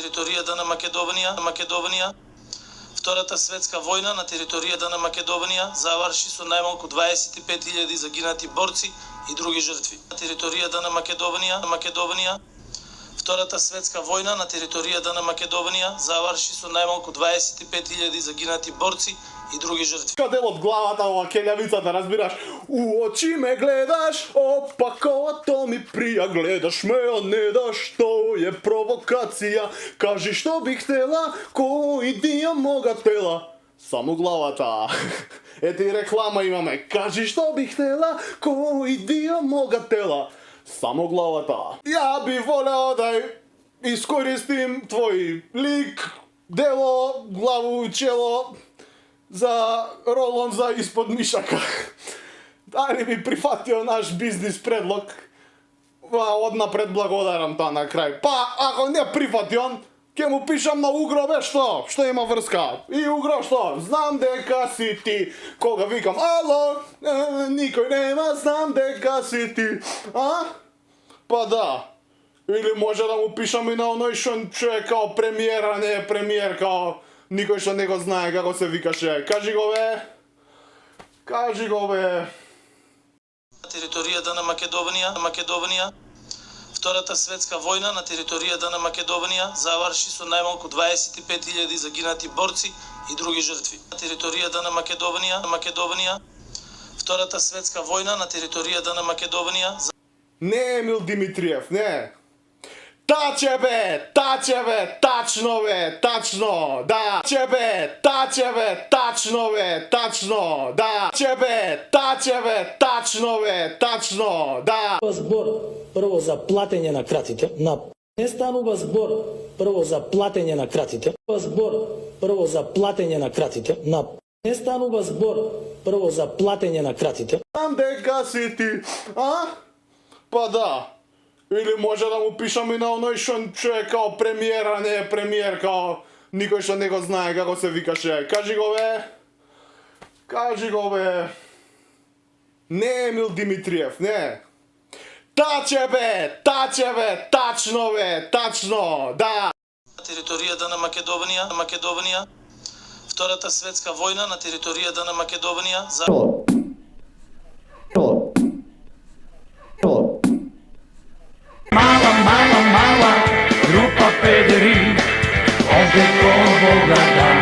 територията на Македонија. Втората светска војна на територијата на Македонија заврши со најмалку 25.000 загинати борци и други жртви. На територијата на Македонија. Втората светска војна на територијата на Македонија заврши со најмалку 25.000 загинати борци и други жртви. Каде од главата ова келјавицата, разбираш? У очи ме гледаш, опаковато ми прија, гледаш ме, а не даш, што е провокација. Кажи што би хтела, кој дија мога тела. Само главата. Ете и реклама имаме. Кажи што би хтела, кој дија мога тела. Само главата. Ја би волео да искористим твој лик, дело, главу, чело за ролон за испод мишака. Дали би прифатио наш бизнис предлог? Однапред благодарам тоа на крај. Па, ако не прифатион, ќе му пишам на Угро, бе, што? Што има врска? И Угро, што? Знам дека си ти. Кога викам, ало, никој нема, знам дека си ти. А? Па да. Или може да му пишам и на оној што е као премиер, а не е премиер, као никој што не го знае како се викаше. Кажи го, бе. Кажи го, бе. Територијата на Македонија. Втората светска војна на територијата на Македонија заврши со најмалку 25.000 загинати борци и други жртви. На територијата на Македонија. Втората светска војна на територијата на Македонија. Не, Емил Димитриев, не. Таче бе, тачно бе, тачно, да. Таче бе, тачно бе, тачно, да. Таче бе, тачно бе, тачно, да. Збор прво за платење на кратите, не станува збор прво за платење на кратите. Збор прво за платење на кратите, не станува збор прво за платење на кратите. Знам дека си ти, а? Па да. Или може да му пишам и на оној што е као премиер, а не е премиер, као никој што не го знае како се викаше. Кажи го, бе. Кажи го, бе. Не, Емил Димитриев, не. Таче бе, тачно бе, тачно, да. На територијата на Македонија. Втората светска војна на територијата на Македонија. Mala grupa pederi, ovdje ko Boga da.